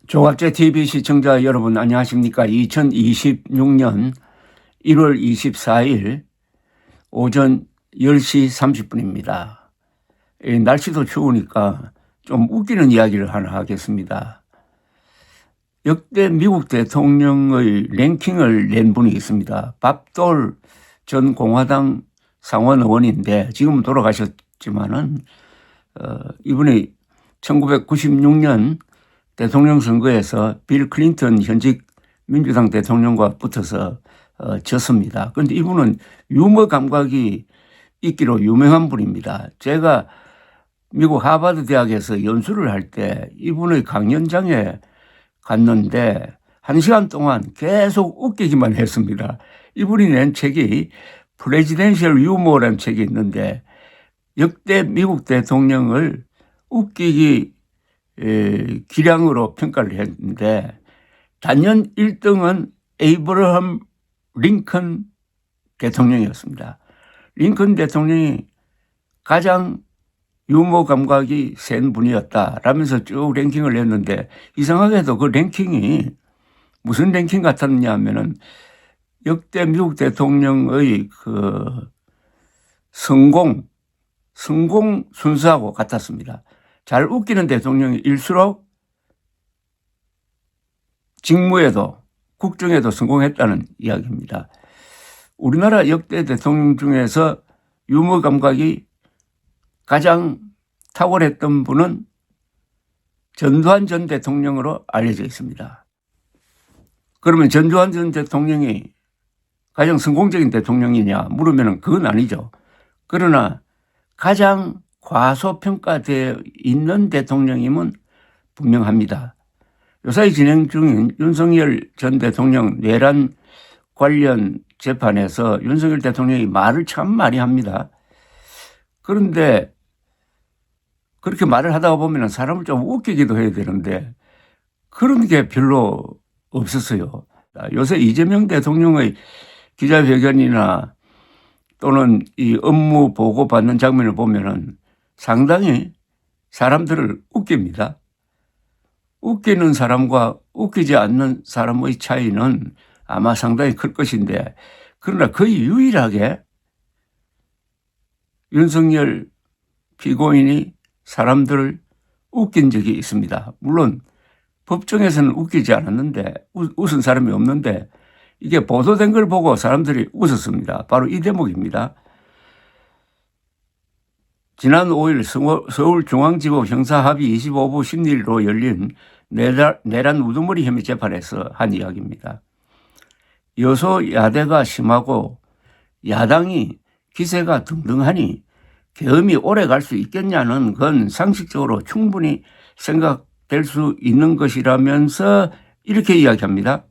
조갑제 TV 시청자 여러분 안녕하십니까? 2026년 1월 24일 오전 10시 30분입니다. 날씨도 추우니까 좀 웃기는 이야기를 하나 하겠습니다. 역대 미국 대통령의 랭킹을 낸 분이 있습니다. 밥돌 전 공화당 상원 의원인데 지금 돌아가셨지만은 이분이 1996년 대통령 선거에서 빌 클린턴 현직 민주당 대통령과 붙어서 졌습니다. 그런데 이분은 유머 감각이 있기로 유명한 분입니다. 제가 미국 하버드 대학에서 연수를 할 때 이분의 강연장에 갔는데 1시간 동안 계속 웃기기만 했습니다. 이분이 낸 책이 프레지덴셜 유머라는 책이 있는데 역대 미국 대통령을 웃기기 기량으로 평가를 했는데 단연 1등은 에이브러함 링컨 대통령이었습니다. 링컨 대통령이 가장 유머 감각이 센 분이었다라면서 쭉 랭킹을 했는데 이상하게도 그 랭킹이 무슨 랭킹 같았느냐 하면은 역대 미국 대통령의 그 성공 순수하고 같았습니다. 잘 웃기는 대통령일수록 직무에도 국정에도 성공했다는 이야기입니다. 우리나라 역대 대통령 중에서 유머 감각이 가장 탁월했던 분은 전두환 전 대통령으로 알려져 있습니다. 그러면 전두환 전 대통령이 가장 성공적인 대통령이냐 물으면 그건 아니죠. 그러나 가장 과소평가되어 있는 대통령임은 분명합니다. 요사이 진행 중인 윤석열 전 대통령 내란 관련 재판에서 윤석열 대통령이 말을 참 많이 합니다. 그런데 그렇게 말을 하다가 보면 사람을 좀 웃기기도 해야 되는데 그런 게 별로 없었어요. 요새 이재명 대통령의 기자회견이나 또는 이 업무 보고 받는 장면을 보면은 상당히 사람들을 웃깁니다. 웃기는 사람과 웃기지 않는 사람의 차이는 아마 상당히 클 것인데 그러나 거의 유일하게 윤석열 피고인이 사람들을 웃긴 적이 있습니다. 물론 법정에서는 웃기지 않았는데 웃은 사람이 없는데 이게 보도된 걸 보고 사람들이 웃었습니다. 바로 이 대목입니다. 지난 5일 서울중앙지법 형사합의 25부 심리로 열린 내란 우두머리 혐의 재판에서 한 이야기입니다. 여소야대가 심하고 야당이 기세가 등등하니 계엄이 오래 갈 수 있겠냐는 건 상식적으로 충분히 생각될 수 있는 것이라면서 이렇게 이야기합니다.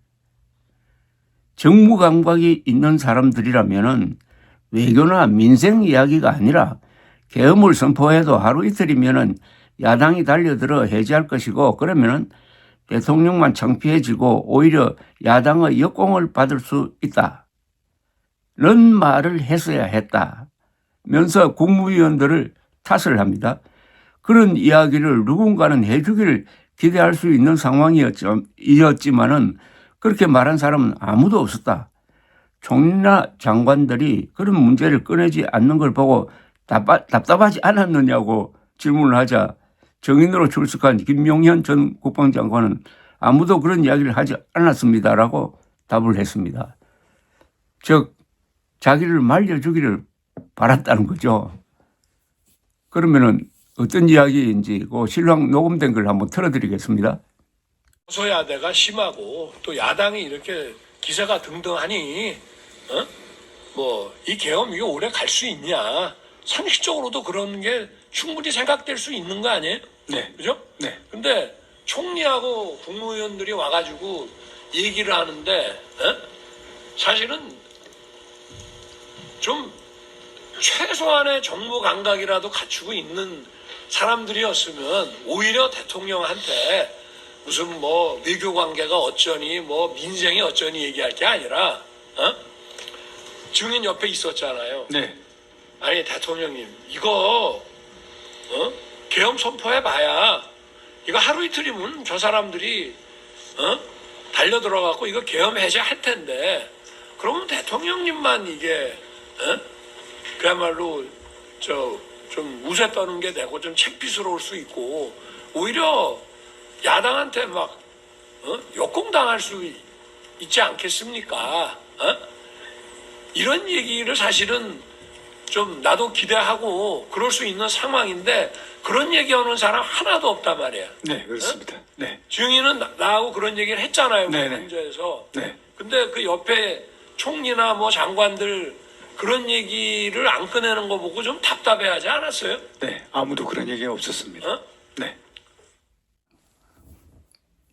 정무 감각이 있는 사람들이라면은 외교나 민생 이야기가 아니라 계엄을 선포해도 하루 이틀이면은 야당이 달려들어 해제할 것이고 그러면은 대통령만 창피해지고 오히려 야당의 역공을 받을 수 있다. 는 말을 했어야 했다면서 국무위원들을 탓을 합니다. 그런 이야기를 누군가는 해주기를 기대할 수 있는 상황이었지만은 그렇게 말한 사람은 아무도 없었다. 총리나 장관들이 그런 문제를 꺼내지 않는 걸 보고 답답하지 않았느냐고 질문을 하자 정인으로 출석한 김용현 전 국방장관은 아무도 그런 이야기를 하지 않았습니다라고 답을 했습니다. 즉 자기를 말려주기를 바랐다는 거죠. 그러면은 어떤 이야기인지 그 실황 녹음된 걸 한번 틀어드리겠습니다. 여소야대가 심하고 또 야당이 이렇게 기세가 등등하니 이 계엄이 오래 갈 수 있냐. 상식적으로도 그런 게 충분히 생각될 수 있는 거 아니에요? 네. 그죠? 네. 근데 총리하고 국무위원들이 와가지고 얘기를 하는데 사실은 좀 최소한의 정무 감각이라도 갖추고 있는 사람들이었으면 오히려 대통령한테 무슨 외교 관계가 어쩌니 민생이 어쩌니 얘기할 게 아니라 증인 옆에 있었잖아요. 네. 아니 대통령님 이거 계엄 선포해봐야 이거 하루 이틀이면 저 사람들이 달려 들어가고 이거 계엄 해제할 텐데 그러면 대통령님만 이게 그야말로 좀 우세 떠는 게 되고 좀 창피스러울 수 있고 오히려 야당한테 막 역공당할 수 있지 않겠습니까? 이런 얘기를 사실은 좀 나도 기대하고 그럴 수 있는 상황인데 그런 얘기하는 사람 하나도 없단 말이야. 네, 그렇습니다. 네. 주영이는 나하고 그런 얘기를 했잖아요. 네네. 문제에서. 네. 근데 그 옆에 총리나 뭐 장관들 그런 얘기를 안 꺼내는 거 보고 좀 답답해하지 않았어요? 네. 아무도 그런 얘기가 없었습니다. 네.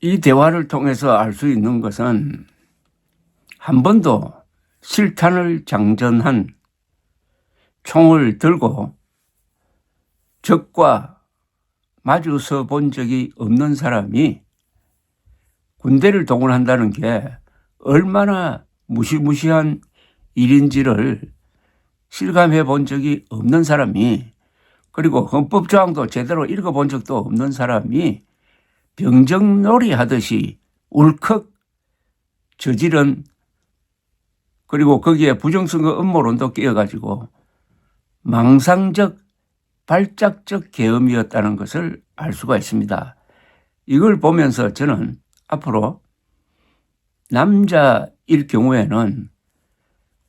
이 대화를 통해서 알 수 있는 것은 한 번도 실탄을 장전한 총을 들고 적과 마주서 본 적이 없는 사람이 군대를 동원한다는 게 얼마나 무시무시한 일인지를 실감해 본 적이 없는 사람이 그리고 헌법조항도 제대로 읽어본 적도 없는 사람이 병정놀이 하듯이 울컥 저지른 그리고 거기에 부정선거 음모론도 끼어가지고 망상적 발작적 계엄이었다는 것을 알 수가 있습니다. 이걸 보면서 저는 앞으로 남자일 경우에는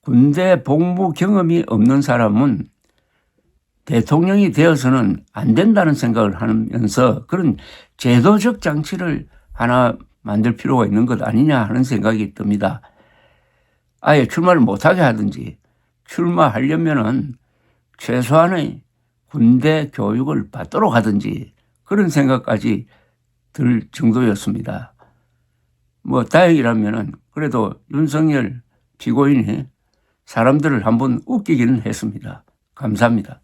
군대 복무 경험이 없는 사람은 대통령이 되어서는 안 된다는 생각을 하면서 그런 제도적 장치를 하나 만들 필요가 있는 것 아니냐 하는 생각이 듭니다. 아예 출마를 못하게 하든지 출마하려면은 최소한의 군대 교육을 받도록 하든지 그런 생각까지 들 정도였습니다. 뭐 다행이라면은 그래도 윤석열 피고인이 사람들을 한번 웃기기는 했습니다. 감사합니다.